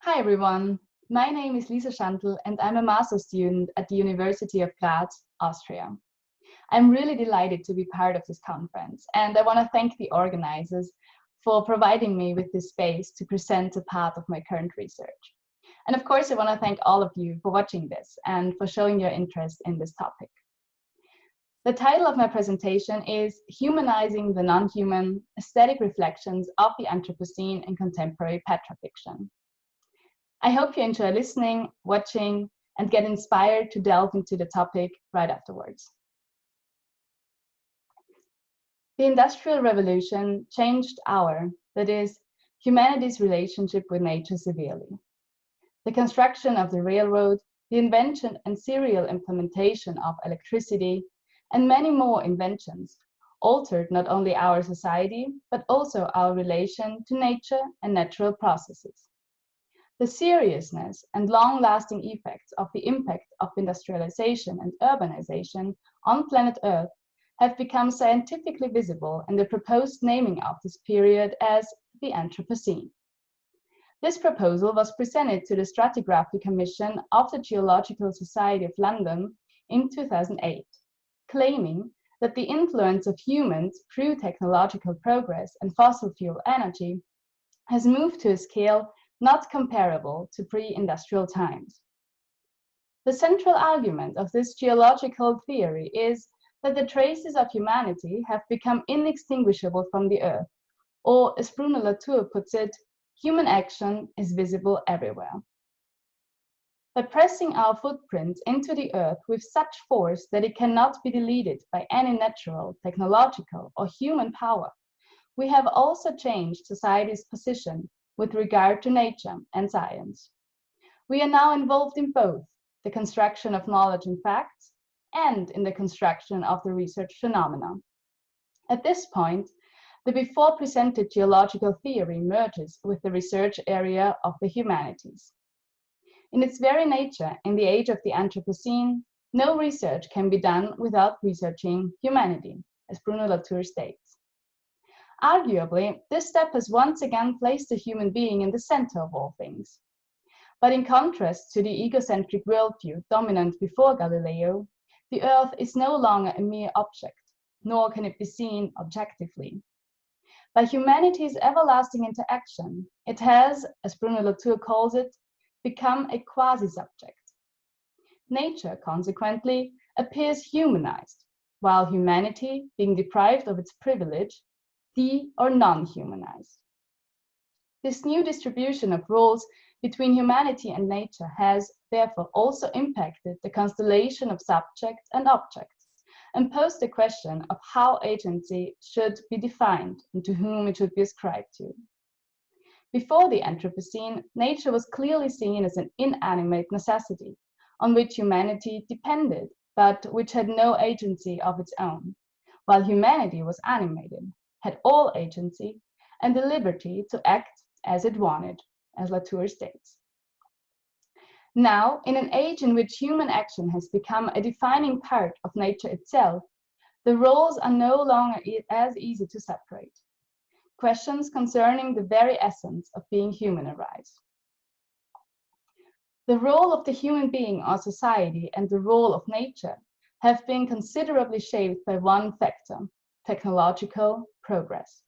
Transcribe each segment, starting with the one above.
Hi everyone, my name is Lisa Schantl and I'm a master's student at the University of Graz, Austria. I'm really delighted to be part of this conference and I want to thank the organizers for providing me with this space to present a part of my current research. And of course, I want to thank all of you for watching this and for showing your interest in this topic. The title of my presentation is Humanizing the Non-Human: Aesthetic Reflections of the Anthropocene in Contemporary Petrofiction. I hope you enjoy listening, watching, and get inspired to delve into the topic right afterwards. The Industrial Revolution changed our, that is, humanity's relationship with nature severely. The construction of the railroad, the invention and serial implementation of electricity, and many more inventions altered not only our society, but also our relation to nature and natural processes. The seriousness and long-lasting effects of the impact of industrialization and urbanization on planet Earth have become scientifically visible in the proposed naming of this period as the Anthropocene. This proposal was presented to the Stratigraphy Commission of the Geological Society of London in 2008, claiming that the influence of humans through technological progress and fossil fuel energy has moved to a scale not comparable to pre-industrial times. The central argument of this geological theory is that the traces of humanity have become inextinguishable from the Earth, or as Bruno Latour puts it, human action is visible everywhere. By pressing our footprint into the Earth with such force that it cannot be deleted by any natural, technological, or human power, we have also changed society's position with regard to nature and science. We are now involved in both the construction of knowledge and facts and in the construction of the research phenomena. At this point, the before presented geological theory merges with the research area of the humanities. In its very nature, in the age of the Anthropocene, no research can be done without researching humanity, as Bruno Latour states. Arguably, this step has once again placed the human being in the center of all things. But in contrast to the ecocentric worldview dominant before Galileo, the Earth is no longer a mere object, nor can it be seen objectively. By humanity's everlasting interaction, it has, as Bruno Latour calls it, become a quasi-subject. Nature, consequently, appears humanized, while humanity, being deprived of its privilege, or non-humanized. This new distribution of roles between humanity and nature has, therefore, also impacted the constellation of subjects and objects, and posed the question of how agency should be defined and to whom it should be ascribed to. Before the Anthropocene, nature was clearly seen as an inanimate necessity, on which humanity depended, but which had no agency of its own, while humanity was animated, had all agency, and the liberty to act as it wanted, as Latour states. Now, in an age in which human action has become a defining part of nature itself, the roles are no longer as easy to separate. Questions concerning the very essence of being human arise. The role of the human being or society and the role of nature have been considerably shaped by one factor: technological progress.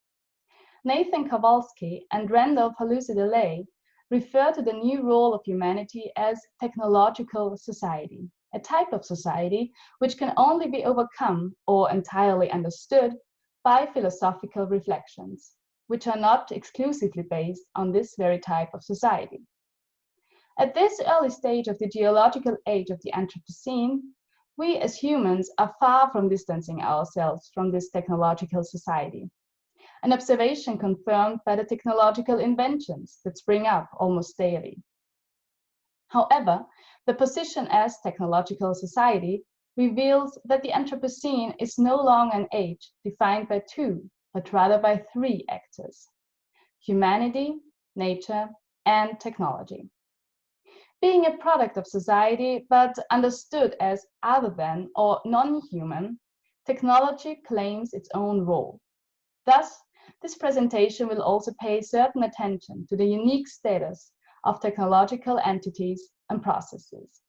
Nathan Kowalski and Randolph Halluci-Delay refer to the new role of humanity as technological society, a type of society which can only be overcome or entirely understood by philosophical reflections, which are not exclusively based on this very type of society. At this early stage of the geological age of the Anthropocene, we as humans are far from distancing ourselves from this technological society, an observation confirmed by the technological inventions that spring up almost daily. However, the position as technological society reveals that the Anthropocene is no longer an age defined by two, but rather by three actors: humanity, nature, and technology. Being a product of society, but understood as other than or non-human, technology claims its own role. Thus, this presentation will also pay certain attention to the unique status of technological entities and processes.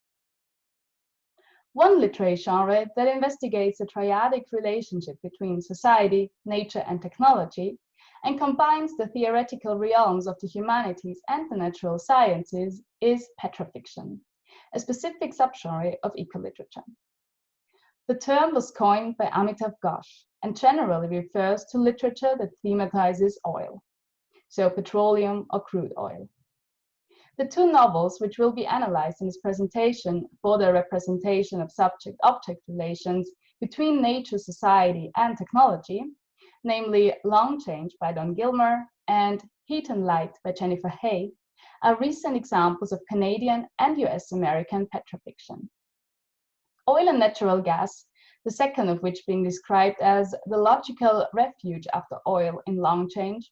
One literary genre that investigates the triadic relationship between society, nature, and technology, and combines the theoretical realms of the humanities and the natural sciences is petrofiction, a specific subgenre of eco-literature. The term was coined by Amitav Ghosh and generally refers to literature that thematizes oil, so petroleum or crude oil. The two novels which will be analyzed in this presentation for their representation of subject-object relations between nature, society, and technology, namely Long Change by Don Gilmer and Heat and Light by Jennifer Hay, are recent examples of Canadian and US-American petrofiction. Oil and natural gas, the second of which being described as the logical refuge after oil in Long Change,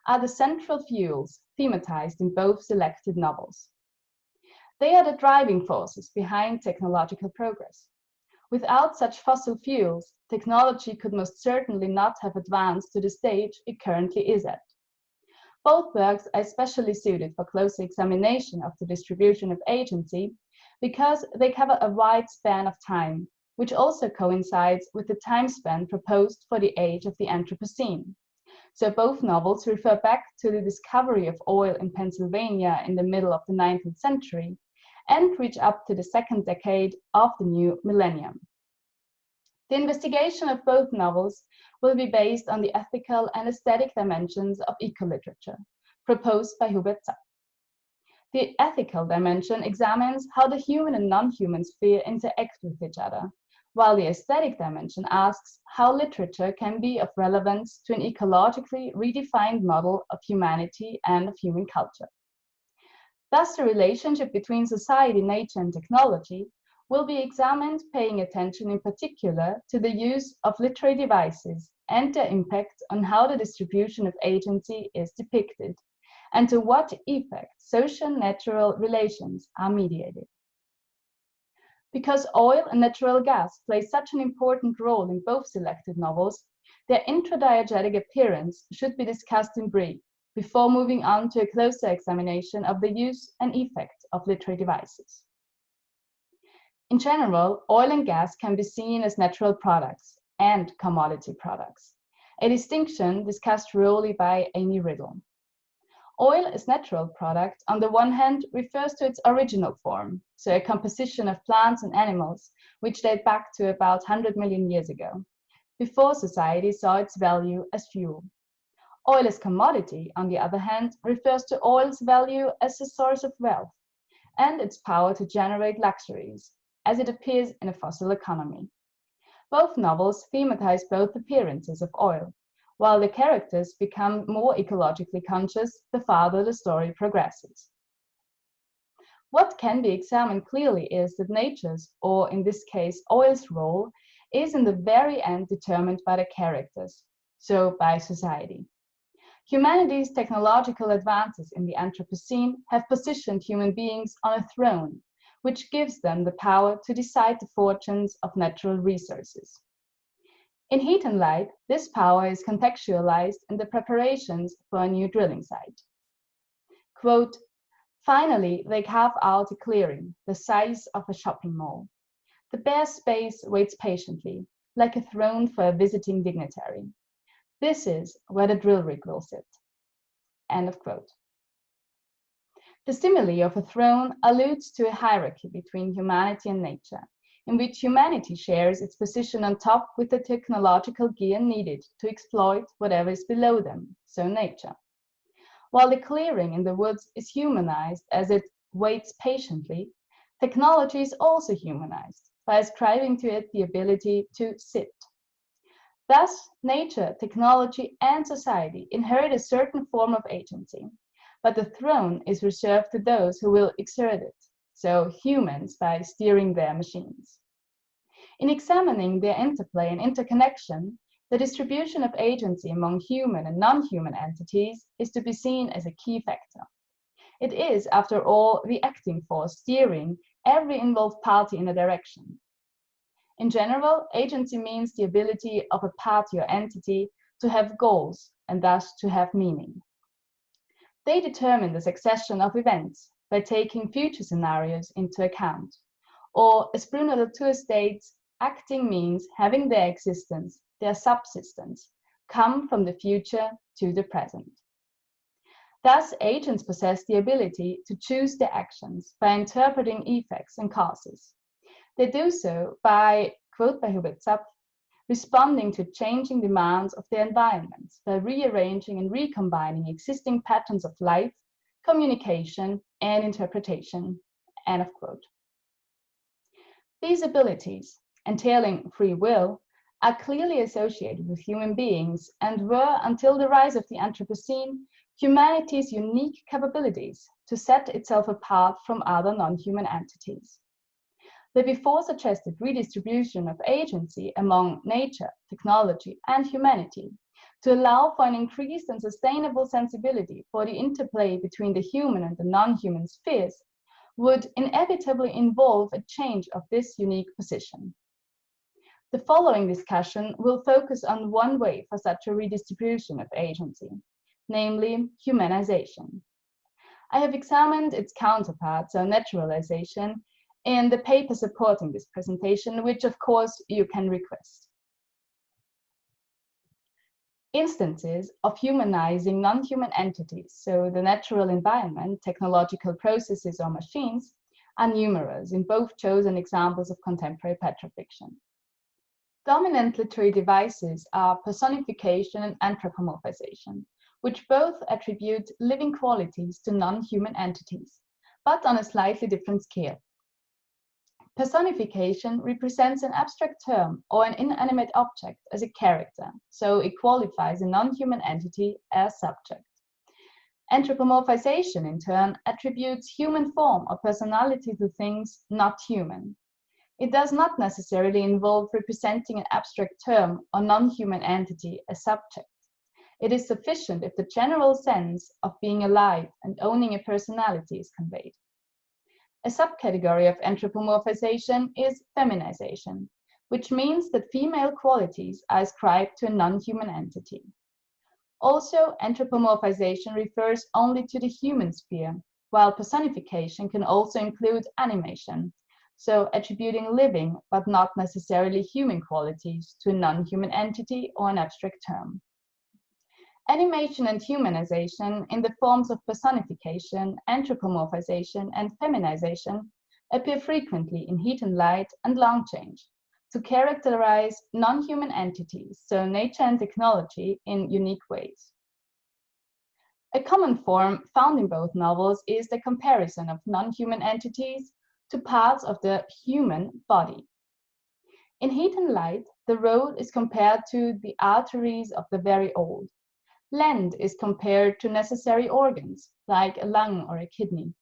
are the central fuels thematized in both selected novels. They are the driving forces behind technological progress. Without such fossil fuels, technology could most certainly not have advanced to the stage it currently is at. Both works are especially suited for closer examination of the distribution of agency because they cover a wide span of time, which also coincides with the time span proposed for the age of the Anthropocene. So both novels refer back to the discovery of oil in Pennsylvania in the middle of the 19th century and reach up to the second decade of the new millennium. The investigation of both novels will be based on the ethical and aesthetic dimensions of eco-literature, proposed by Hubert Zapf. The ethical dimension examines how the human and non-human sphere interact with each other, while the aesthetic dimension asks how literature can be of relevance to an ecologically redefined model of humanity and of human culture. Thus, the relationship between society, nature, and technology will be examined, paying attention in particular to the use of literary devices and their impact on how the distribution of agency is depicted, and to what effect social-natural relations are mediated. Because oil and natural gas play such an important role in both selected novels, their intradiegetic appearance should be discussed in brief before moving on to a closer examination of the use and effect of literary devices. In general, oil and gas can be seen as natural products and commodity products, a distinction discussed thoroughly by Amy Riddle. Oil as natural product, on the one hand, refers to its original form, so a composition of plants and animals, which date back to about 100 million years ago, before society saw its value as fuel. Oil as commodity, on the other hand, refers to oil's value as a source of wealth and its power to generate luxuries, as it appears in a fossil economy. Both novels thematize both appearances of oil, while the characters become more ecologically conscious the farther the story progresses. What can be examined clearly is that nature's, or in this case, oil's role, is in the very end determined by the characters, so by society. Humanity's technological advances in the Anthropocene have positioned human beings on a throne, which gives them the power to decide the fortunes of natural resources. In Heat and Light, this power is contextualized in the preparations for a new drilling site. Quote, "Finally, they carve out a clearing, the size of a shopping mall. The bare space waits patiently, like a throne for a visiting dignitary. This is where the drill rig will sit." End of quote. The simile of a throne alludes to a hierarchy between humanity and nature, in which humanity shares its position on top with the technological gear needed to exploit whatever is below them, so nature. While the clearing in the woods is humanized as it waits patiently, technology is also humanized by ascribing to it the ability to sit. Thus, nature, technology, and society inherit a certain form of agency, but the throne is reserved to those who will exert it, so humans by steering their machines. In examining their interplay and interconnection, the distribution of agency among human and non-human entities is to be seen as a key factor. It is, after all, the acting force steering every involved party in a direction. In general, agency means the ability of a party or entity to have goals and thus to have meaning. They determine the succession of events by taking future scenarios into account. Or, as Bruno Latour states, acting means having their existence, their subsistence, come from the future to the present. Thus, agents possess the ability to choose their actions by interpreting effects and causes. They do so by, quote by Hubert Zapf, responding to changing demands of their environments by rearranging and recombining existing patterns of life, communication, and interpretation, end of quote. These abilities, entailing free will, are clearly associated with human beings and were, until the rise of the Anthropocene, humanity's unique capabilities to set itself apart from other non-human entities. The before suggested redistribution of agency among nature, technology, and humanity to allow for an increased and sustainable sensibility for the interplay between the human and the non-human spheres would inevitably involve a change of this unique position. The following discussion will focus on one way for such a redistribution of agency, namely humanization. I have examined its counterpart, so naturalization, in the paper supporting this presentation, which of course you can request. Instances of humanizing non-human entities, so the natural environment, technological processes or machines, are numerous in both chosen examples of contemporary petrofiction. Dominant literary devices are personification and anthropomorphization, which both attribute living qualities to non-human entities, but on a slightly different scale. Personification represents an abstract term or an inanimate object as a character, so it qualifies a non-human entity as subject. Anthropomorphization, in turn, attributes human form or personality to things not human. It does not necessarily involve representing an abstract term or non-human entity as subject. It is sufficient if the general sense of being alive and owning a personality is conveyed. A subcategory of anthropomorphization is feminization, which means that female qualities are ascribed to a non-human entity. Also, anthropomorphization refers only to the human sphere, while personification can also include animation, so attributing living but not necessarily human qualities to a non-human entity or an abstract term. Animation and humanization in the forms of personification, anthropomorphization, and feminization appear frequently in Heat and Light and Long Change to characterize non-human entities, so nature and technology, in unique ways. A common form found in both novels is the comparison of non-human entities to parts of the human body. In Heat and Light, the road is compared to the arteries of the very old. Land is compared to necessary organs, like a lung or a kidney,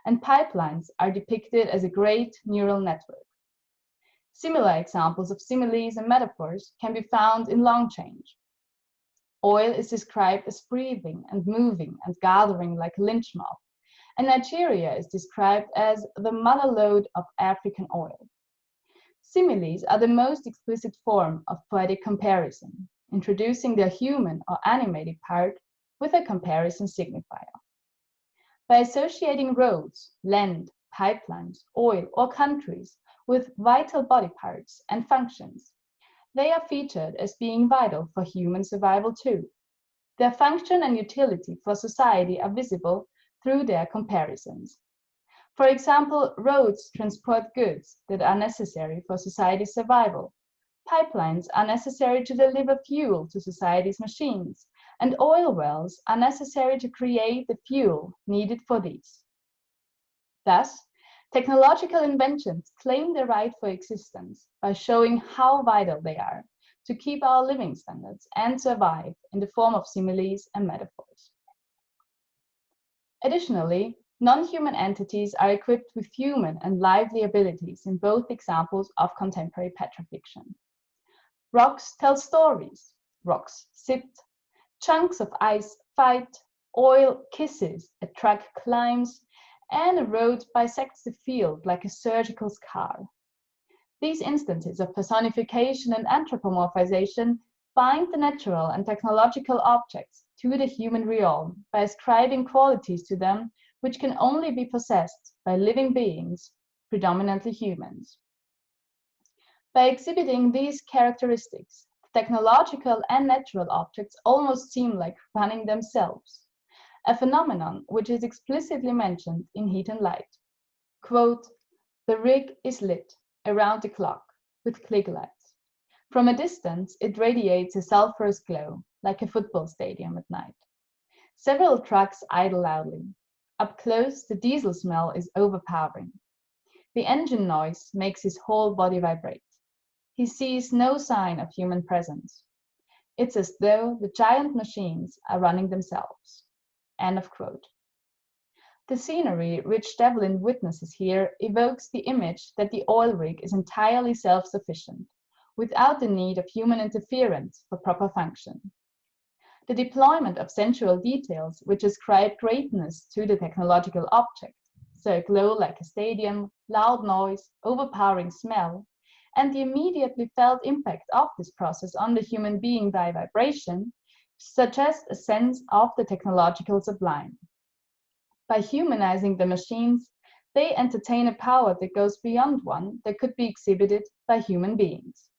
and pipelines are depicted as a great neural network. Similar examples of similes and metaphors can be found in Long Change. Oil is described as breathing and moving and gathering like a lynch mob, and Nigeria is described as the mother lode of African oil. Similes are the most explicit form of poetic comparison, introducing their human or animated part with a comparison signifier. By associating roads, land, pipelines, oil, or countries with vital body parts and functions, they are featured as being vital for human survival too. Their function and utility for society are visible through their comparisons. For example, roads transport goods that are necessary for society's survival. Pipelines are necessary to deliver fuel to society's machines, and oil wells are necessary to create the fuel needed for these. Thus, technological inventions claim the right for existence by showing how vital they are to keep our living standards and survive in the form of similes and metaphors. Additionally, non-human entities are equipped with human and lively abilities in both examples of contemporary petrofiction. Rocks tell stories, rocks sit, chunks of ice fight, oil kisses, a track climbs, and a road bisects the field like a surgical scar. These instances of personification and anthropomorphization bind the natural and technological objects to the human realm by ascribing qualities to them which can only be possessed by living beings, predominantly humans. By exhibiting these characteristics, technological and natural objects almost seem like running themselves, a phenomenon which is explicitly mentioned in Heat and Light. Quote, "The rig is lit around the clock with click lights. From a distance, it radiates a sulphurous glow, like a football stadium at night. Several trucks idle loudly. Up close, the diesel smell is overpowering. The engine noise makes his whole body vibrate. He sees no sign of human presence. It's as though the giant machines are running themselves." End of quote. The scenery which Devlin witnesses here evokes the image that the oil rig is entirely self-sufficient, without the need of human interference for proper function. The deployment of sensual details which ascribe greatness to the technological object, so a glow like a stadium, loud noise, overpowering smell, and the immediately felt impact of this process on the human being by vibration, suggest a sense of the technological sublime. By humanizing the machines, they entertain a power that goes beyond one that could be exhibited by human beings.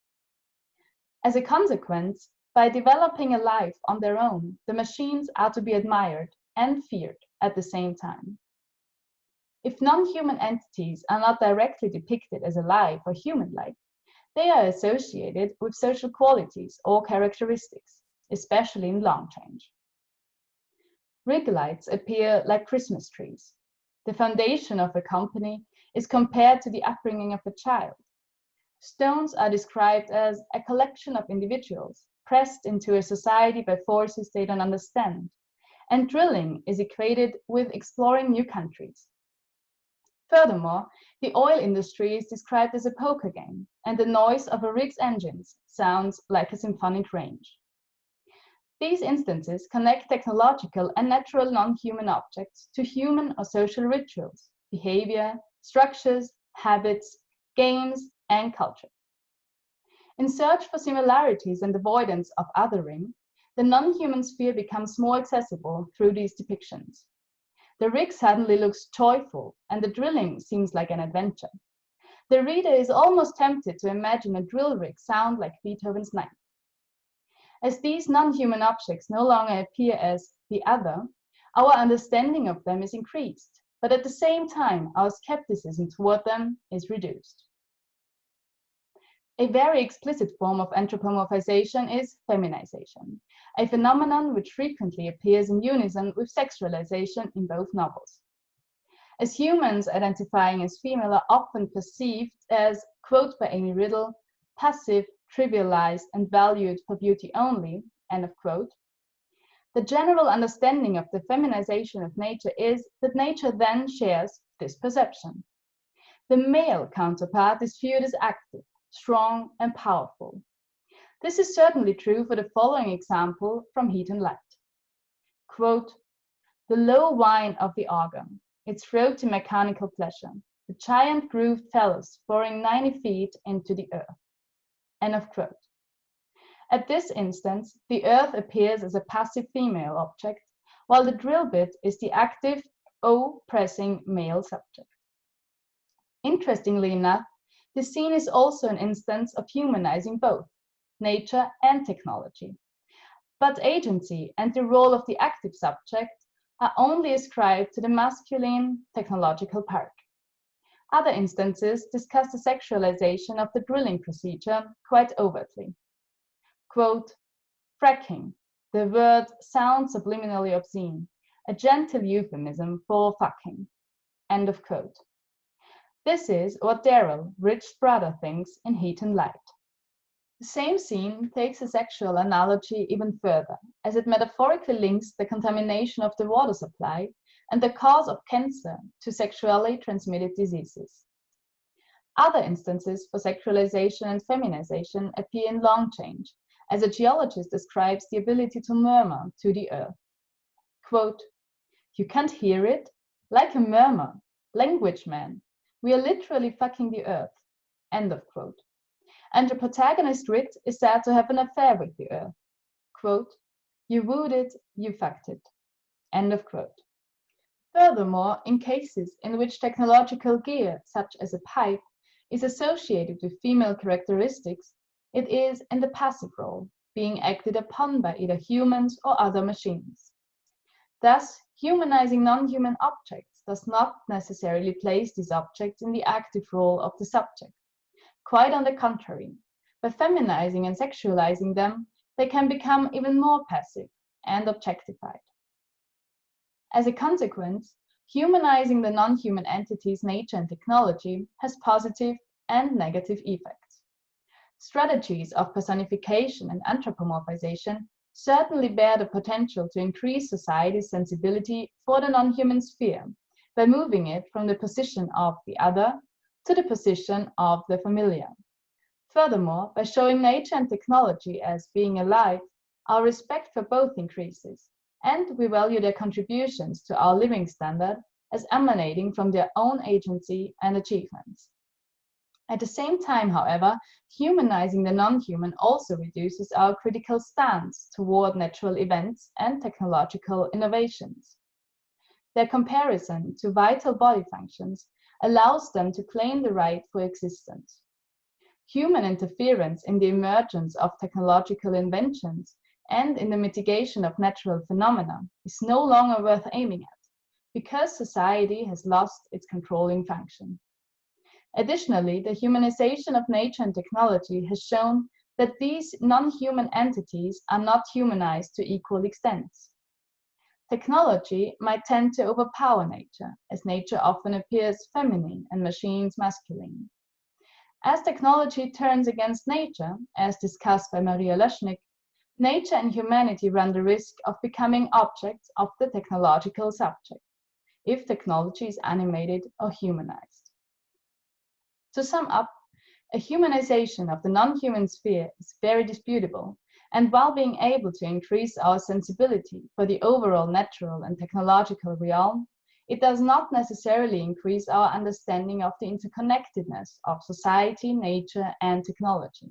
As a consequence, by developing a life on their own, the machines are to be admired and feared at the same time. If non-human entities are not directly depicted as alive or human-like, they are associated with social qualities or characteristics, especially in long range. Rig lights appear like Christmas trees. The foundation of a company is compared to the upbringing of a child. Stones are described as a collection of individuals pressed into a society by forces they don't understand, and drilling is equated with exploring new countries. Furthermore, the oil industry is described as a poker game, and the noise of a rig's engines sounds like a symphonic range. These instances connect technological and natural non-human objects to human or social rituals, behavior, structures, habits, games, and culture. In search for similarities and avoidance of othering, the non-human sphere becomes more accessible through these depictions. The rig suddenly looks joyful, and the drilling seems like an adventure. The reader is almost tempted to imagine a drill rig sound like Beethoven's Ninth. As these non-human objects no longer appear as the other, our understanding of them is increased, but at the same time, our skepticism toward them is reduced. A very explicit form of anthropomorphization is feminization, a phenomenon which frequently appears in unison with sexualization in both novels. As humans identifying as female are often perceived as, quote by Amy Riddle, passive, trivialized, and valued for beauty only, end of quote, the general understanding of the feminization of nature is that nature then shares this perception. The male counterpart is viewed as active, strong, and powerful. This is certainly true for the following example from Heat and Light. Quote, "The low whine of the organ, its throaty mechanical pleasure, the giant grooved phallus boring 90 feet into the earth." End of quote. At this instance, the earth appears as a passive female object, while the drill bit is the active, O-pressing male subject. Interestingly enough, the scene is also an instance of humanizing both nature and technology. But agency and the role of the active subject are only ascribed to the masculine technological part. Other instances discuss the sexualization of the drilling procedure quite overtly. Quote, "Fracking, the word sounds subliminally obscene, a gentle euphemism for fucking." End of quote. This is what Daryl, Rich's brother, thinks in Heat and Light. The same scene takes a sexual analogy even further, as it metaphorically links the contamination of the water supply and the cause of cancer to sexually transmitted diseases. Other instances for sexualization and feminization appear in Long Change, as a geologist describes the ability to murmur to the earth. Quote, "You can't hear it? Like a murmur. Language, man. We are literally fucking the earth." End of quote. and the protagonist Rit is said to have an affair with the earth. Quote, "You wooed it, you fucked it." End of quote. Furthermore, in cases in which technological gear, such as a pipe, is associated with female characteristics, it is in the passive role, being acted upon by either humans or other machines. Thus, humanizing non-human objects does not necessarily place these objects in the active role of the subject. Quite on the contrary, by feminizing and sexualizing them, they can become even more passive and objectified. As a consequence, humanizing the non-human entities' nature and technology has positive and negative effects. Strategies of personification and anthropomorphization certainly bear the potential to increase society's sensibility for the non-human sphere by moving it from the position of the other to the position of the familiar. Furthermore, by showing nature and technology as being alike, our respect for both increases, and we value their contributions to our living standard as emanating from their own agency and achievements. At the same time, however, humanizing the non-human also reduces our critical stance toward natural events and technological innovations. Their comparison to vital body functions allows them to claim the right for existence. Human interference in the emergence of technological inventions and in the mitigation of natural phenomena is no longer worth aiming at, because society has lost its controlling function. Additionally, the humanization of nature and technology has shown that these non-human entities are not humanized to equal extents. Technology might tend to overpower nature, as nature often appears feminine and machines masculine. As technology turns against nature, as discussed by Maria Löschnigg, nature and humanity run the risk of becoming objects of the technological subject, if technology is animated or humanized. To sum up, a humanization of the non-human sphere is very disputable, and while being able to increase our sensibility for the overall natural and technological realm, it does not necessarily increase our understanding of the interconnectedness of society, nature, and technology.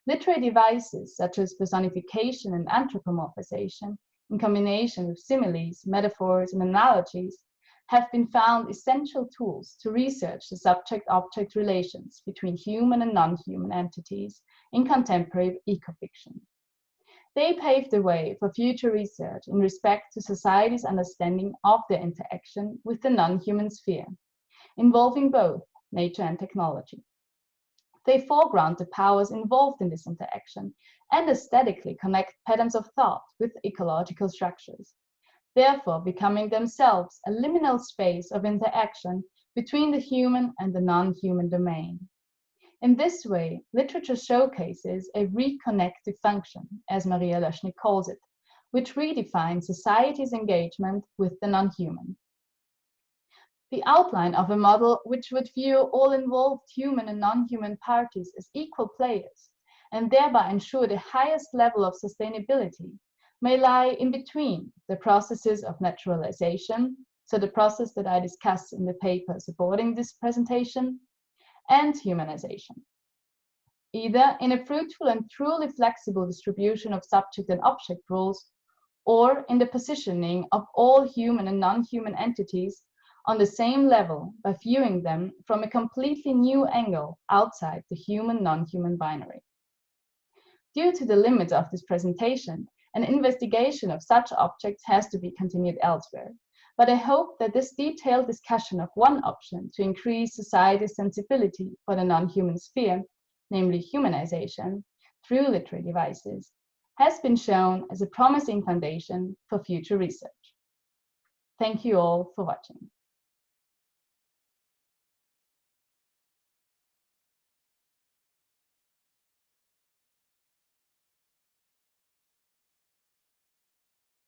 Literary devices such as personification and anthropomorphization, in combination with similes, metaphors, and analogies, have been found essential tools to research the subject-object relations between human and non-human entities in contemporary ecofiction. They paved the way for future research in respect to society's understanding of their interaction with the non-human sphere, involving both nature and technology. They foreground the powers involved in this interaction and aesthetically connect patterns of thought with ecological structures, therefore becoming themselves a liminal space of interaction between the human and the non-human domain. In this way, literature showcases a reconnective function, as Maria Löschnigg calls it, which redefines society's engagement with the non-human. The outline of a model which would view all involved human and non-human parties as equal players, and thereby ensure the highest level of sustainability, may lie in between the processes of naturalization, so the process that I discussed in the paper supporting this presentation, and humanization, either in a fruitful and truly flexible distribution of subject and object roles, or in the positioning of all human and non-human entities on the same level by viewing them from a completely new angle outside the human-non-human binary. Due to the limits of this presentation, an investigation of such objects has to be continued elsewhere, but I hope that this detailed discussion of one option to increase society's sensibility for the non-human sphere, namely humanization, through literary devices, has been shown as a promising foundation for future research. Thank you all for watching.